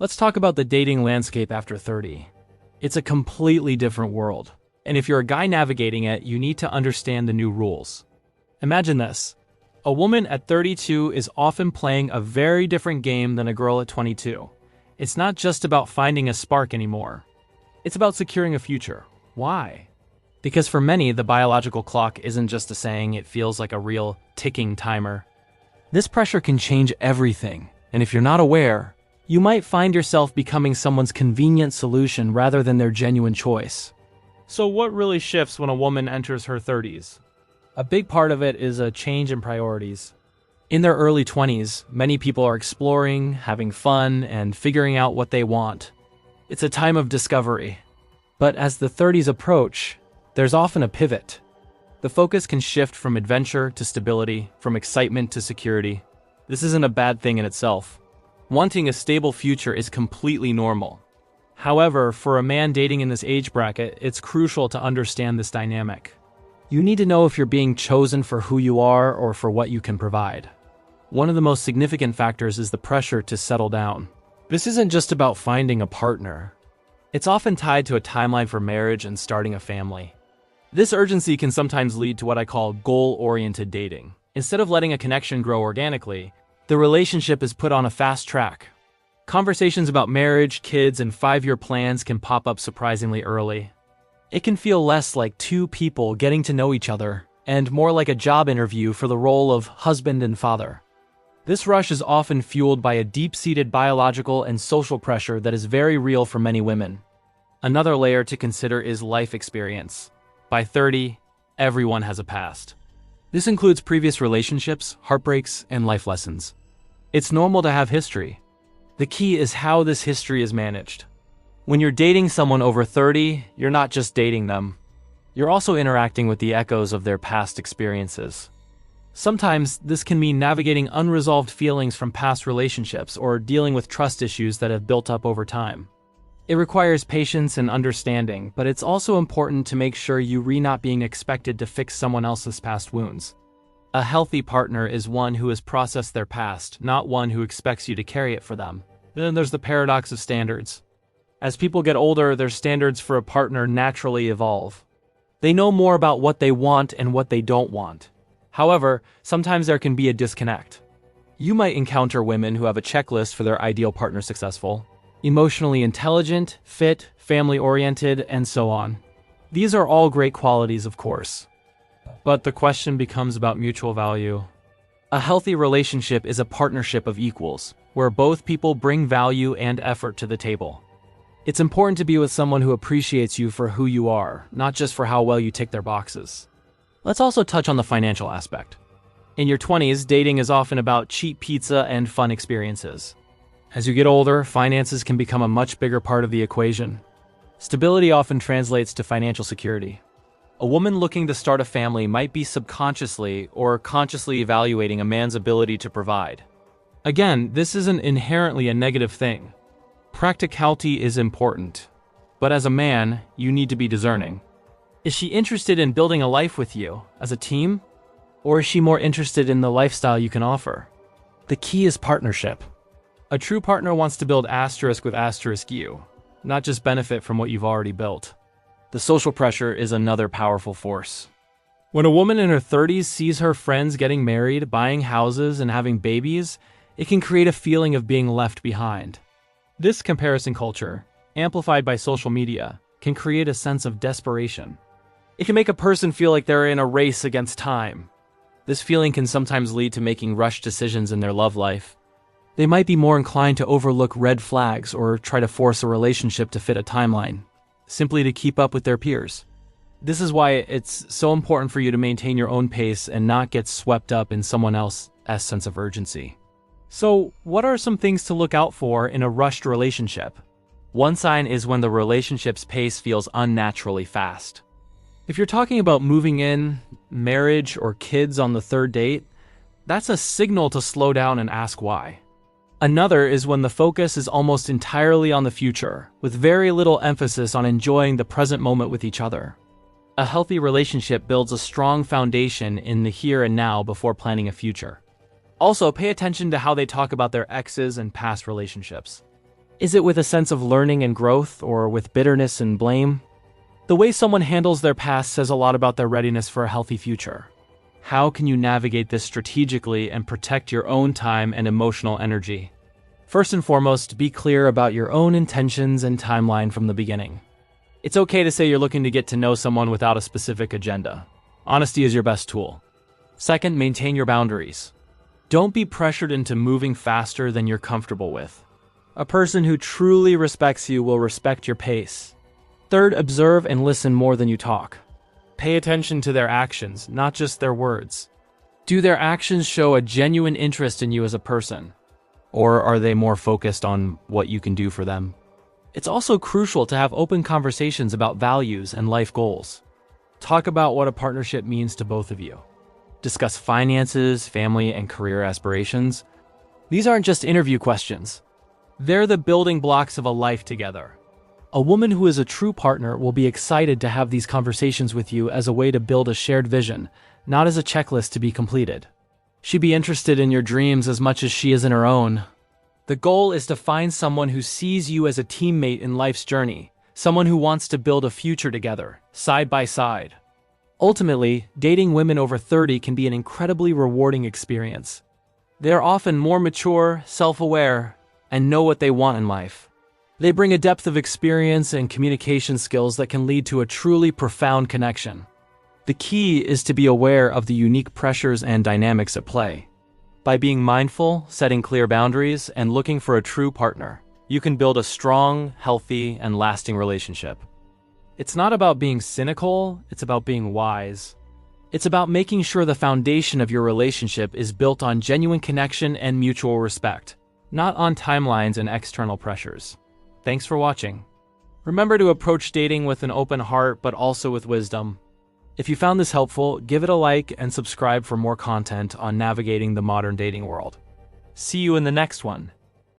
Let's talk about the dating landscape after 30. It's a completely different world, and if you're a guy navigating it, you need to understand the new rules. Imagine this. A woman at 32 is often playing a very different game than a girl at 22. It's not just about finding a spark anymore. It's about securing a future. Why? Because for many, the biological clock isn't just a saying, it feels like a real ticking timer. This pressure can change everything, and if you're not aware, you might find yourself becoming someone's convenient solution rather than their genuine choice. So what really shifts when a woman enters her 30s? A big part of it is a change in priorities. In their early 20s, many people are exploring, having fun, and figuring out what they want. It's a time of discovery. But as the 30s approach, there's often a pivot. The focus can shift from adventure to stability, from excitement to security. This isn't a bad thing in itself. Wanting a stable future is completely normal. However, for a man dating in this age bracket, it's crucial to understand this dynamic. You need to know if you're being chosen for who you are or for what you can provide. One of the most significant factors is the pressure to settle down. This isn't just about finding a partner. It's often tied to a timeline for marriage and starting a family. This urgency can sometimes lead to what I call goal-oriented dating. Instead of letting a connection grow organically, the relationship is put on a fast track. Conversations about marriage, kids, and 5-year plans can pop up surprisingly early. It can feel less like two people getting to know each other, and more like a job interview for the role of husband and father. This rush is often fueled by a deep-seated biological and social pressure that is very real for many women. Another layer to consider is life experience. By 30, everyone has a past. This includes previous relationships, heartbreaks, and life lessons. It's normal to have history. The key is how this history is managed. When you're dating someone over 30, you're not just dating them. You're also interacting with the echoes of their past experiences. Sometimes this can mean navigating unresolved feelings from past relationships or dealing with trust issues that have built up over time. It requires patience and understanding, but it's also important to make sure you're not being expected to fix someone else's past wounds. A healthy partner is one who has processed their past, not one who expects you to carry it for them. Then there's the paradox of standards. As people get older, their standards for a partner naturally evolve. They know more about what they want and what they don't want. However, sometimes there can be a disconnect. You might encounter women who have a checklist for their ideal partner: successful, emotionally intelligent, fit, family-oriented, and so on. These are all great qualities, of course. But the question becomes about mutual value. A healthy relationship is a partnership of equals, where both people bring value and effort to the table. It's important to be with someone who appreciates you for who you are, not just for how well you tick their boxes. Let's also touch on the financial aspect. In your 20s, dating is often about cheap pizza and fun experiences. As you get older, finances can become a much bigger part of the equation. Stability often translates to financial security. A woman looking to start a family might be subconsciously or consciously evaluating a man's ability to provide. Again, this isn't inherently a negative thing. Practicality is important. But as a man, you need to be discerning. Is she interested in building a life with you, as a team? Or is she more interested in the lifestyle you can offer? The key is partnership. A true partner wants to build asterisk with asterisk you, not just benefit from what you've already built. The social pressure is another powerful force. When a woman in her 30s sees her friends getting married, buying houses, and having babies, it can create a feeling of being left behind. This comparison culture, amplified by social media, can create a sense of desperation. It can make a person feel like they're in a race against time. This feeling can sometimes lead to making rushed decisions in their love life. They might be more inclined to overlook red flags or try to force a relationship to fit a timeline, simply to keep up with their peers. This is why it's so important for you to maintain your own pace and not get swept up in someone else's sense of urgency. So, what are some things to look out for in a rushed relationship? One sign is when the relationship's pace feels unnaturally fast. If you're talking about moving in, marriage, or kids on the third date, that's a signal to slow down and ask why. Another is when the focus is almost entirely on the future, with very little emphasis on enjoying the present moment with each other. A healthy relationship builds a strong foundation in the here and now before planning a future. Also, pay attention to how they talk about their exes and past relationships. Is it with a sense of learning and growth, or with bitterness and blame? The way someone handles their past says a lot about their readiness for a healthy future. How can you navigate this strategically and protect your own time and emotional energy? First and foremost, be clear about your own intentions and timeline from the beginning. It's okay to say you're looking to get to know someone without a specific agenda. Honesty is your best tool. Second, maintain your boundaries. Don't be pressured into moving faster than you're comfortable with. A person who truly respects you will respect your pace. Third, observe and listen more than you talk. Pay attention to their actions, not just their words. Do their actions show a genuine interest in you as a person? Or are they more focused on what you can do for them? It's also crucial to have open conversations about values and life goals. Talk about what a partnership means to both of you. Discuss finances, family, and career aspirations. These aren't just interview questions. They're the building blocks of a life together. A woman who is a true partner will be excited to have these conversations with you as a way to build a shared vision, not as a checklist to be completed. She'd be interested in your dreams as much as she is in her own. The goal is to find someone who sees you as a teammate in life's journey, someone who wants to build a future together, side by side. Ultimately, dating women over 30 can be an incredibly rewarding experience. They're often more mature, self-aware, and know what they want in life. They bring a depth of experience and communication skills that can lead to a truly profound connection. The key is to be aware of the unique pressures and dynamics at play. By being mindful, setting clear boundaries, and looking for a true partner, you can build a strong, healthy, and lasting relationship. It's not about being cynical, it's about being wise. It's about making sure the foundation of your relationship is built on genuine connection and mutual respect, not on timelines and external pressures. Thanks for watching. Remember to approach dating with an open heart, but also with wisdom. If you found this helpful, give it a like and subscribe for more content on navigating the modern dating world. See you in the next one.